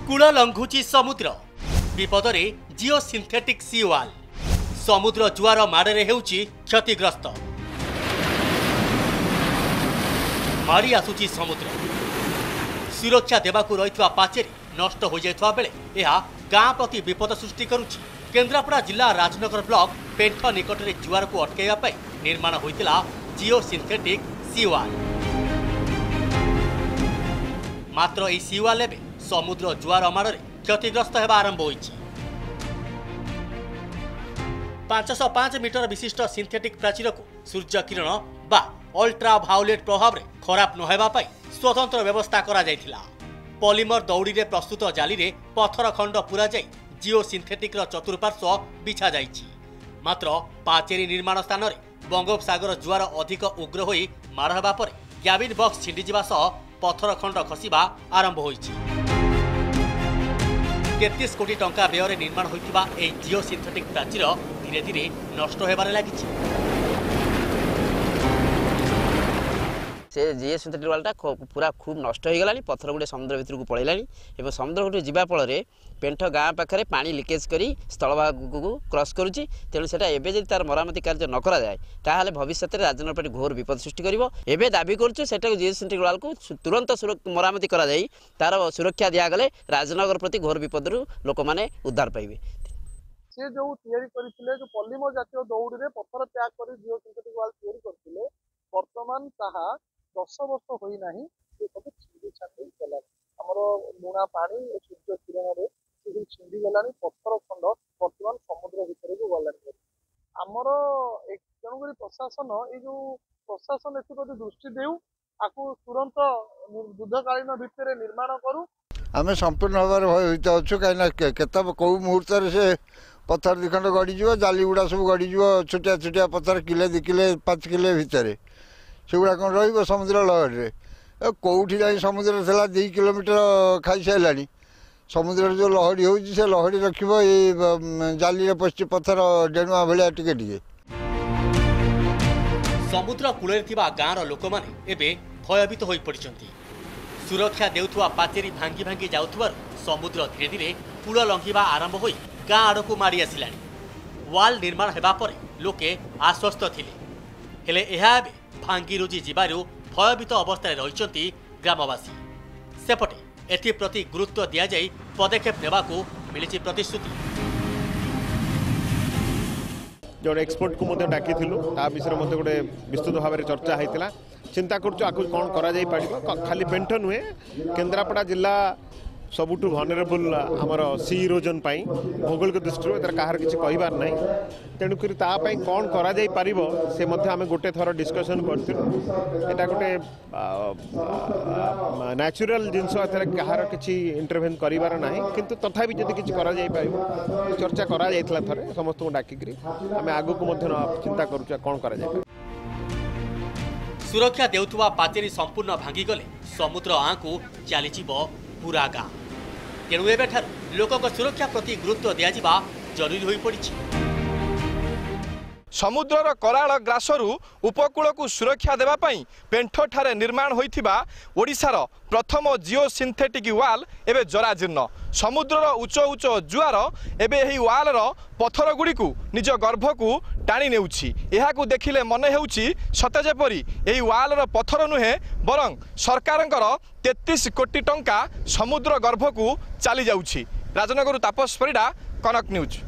Cool लंघुची समुद्र विपदरे Jio synthetic सी वाल समुद्र जुआर माड़े हेउची क्षतिग्रस्त मारी आसुची समुद्र सुरक्षा देवाकू रहितवा पाचेरी नष्ट हो जाइतवा बेले यह गाँ प्रति विपद सृष्टि करुछि। केन्द्रापड़ा जिला राजनगर ब्लॉक पेंठ निकट में जुआर को अटकाइबा निर्माण होइतिला जिओ सिंथेटिक सी वाल। मात्र यह सी वाल एबे समुद्र जुआर माड़े क्षतिग्रस्त होगा आरंभ होइछि। 505 मीटर विशिष्ट सिंथेटिक प्राचीर को सूर्य किरण बा अल्ट्रा भायोलेट प्रभाव में खराब नहेबा स्वतंत्र व्यवस्था करा जायथिला। पॉलीमर दौड़ी रे प्रस्तुत जाली रे पत्थर खंड पूरा जाई जिओ सिंथेटिक चतुर्पार्श्व बिछा जाइछि। मात्र पाचेरी निर्माण स्थान रे बंगोपसागर जुआर अधिक उग्र होई माड़ हेबा परे क्याबिन बॉक्स छिंडी जिबा सह पत्थर खंड खसिबा आरंभ होइछि। 33 कोटी टंका व्यय निर्माण होइतिबा ए जिओ सिंथेटिक प्राचीर धीरे धीरे नष्ट होबारे लागिछि। से जिओ सिंथेटिक वालटा पूरा खूब नष्ट हो गलानी। पत्थर गुड़े समुद्र भितर को पलैलानी एवं समुद्र गुटे जीवा फल पेंठ गाँ पाखे पानी लिकेज करी स्थलभाग को क्रॉस करुच्ची। तेणु से एवं तार मरामती कार्य न करा जाए ताहले भविष्य में राजनगर पार्टी घोर विपद सृष्टि करिवो। एबे दाबी करुछु सेटा जिओ सिंथेटिक वाल को तुरंत मरामती करा जाई तार सुरक्षा दिया गले राजनगर प्रति घोर विपद लोक मैंने उद्धार पाइबे। से जो तैयारी करथिले जो पॉलीमर जातीय दौड़ी रे पत्थर त्याग करी जिओ सिंथेटिक वाल तैयारी करथिले वर्तमान ताहा 10 वर्ष होई नाही से सब छिंडी छांडी गला हमरो लुणा पानी सूर्य किरण रे से छिंडी गलानी पत्थर खंड वर्तमान समुद्र भितर को गलानी। हमरो एक जनगरी प्रशासन ए जो प्रशासन एथि दृष्टि देउ आकु तुरंत युद्धकालीन भितर निर्माण करू। आमे संपूर्ण भाव होता अच्छु कहीं केत कौ मुहूर्त से पत्थर दिखंड गड़ीज जाली गुड़ा सब गड़ीज छोटिया छोटिया पत्थर किले 2 किले 5 किले भितर सेगुड़ा कौन रमुद्र लहरी कौटी जाए समुद्र था 2 किलोमीटर खाई सारा समुद्र जो लहड़ी हो लहड़ी रखिब ये जाली पशि पत्थर डेणुआ भाया टिके समुद्र कूल गाँव लोक मैंने भयभीत हो पड़ती। सुरक्षा देउथुवा पाचेरी भांगी भांगी जाउथुवार समुद्र धीरे धीरे कूल लंघिबा आरंभ होई गाँ आड़क माड़ी आसिलानी। वाल निर्माण हेबा परे लोके आश्वस्त थिले हेले एहा एबे भांगी रुजी जिबारु भयभीत अवस्था रहिचंती ग्रामवासी। सेपटे एथिप्रति गुरुत्व दिया जाई पदक्षेप नेबाकू मिलिछि प्रतिश्रुति। जो एक्सपर्ट को डाकी विषय में गोटे विस्तृत भाव में चर्चा होता चिंता करूँ कौन कर खाली पेंठ नुहे केन्द्रापड़ा जिला सबुठ भनरेबल आमर सी इरोजन भौगोलिक दृष्टि कहार किसी कहबार ना तेणुक कौन करा जाई पारिबो से आम गोटे थर डिस्कसन करता गोटे नेचुरल जिनस कहार किसी इंटरभेन करार ना किंतु तथापि जदि किसी करा जाई पारिबो चर्चा करा जायथिला थरे समस्त को डाकिकरी आम आगु को चिंता करूँ कौन करा जाय। सुरक्षा देउथुवा पाचेरी संपूर्ण भांगी गले समुद्र आँकू चलीजिब पूरा गाँ। तेणु एबेठार लोकों सुरक्षा प्रति गुरुत्व दिया जरूरी हो पड़ी। समुद्रर कराल ग्रासरू उपकूल को सुरक्षा देवाई पेंठ ठारे निर्माण होइथिबा ओडिशार प्रथम जिओ सिंथेटिक वाल एबे जराजीर्ण। समुद्रर उच्च उच्च जुआर एबे एही वालर पत्थर गुड़ी को निज गर्भ को टाणी नेउछि। एहाकू देखिले मने हेउछि सते जेपरि एही वालर पत्थर नुहे बरं सरकारंकर 33 कोटी टंका समुद्र गर्भ को चली जाउछि। राजनगर तापस परिडा, कनक न्यूज।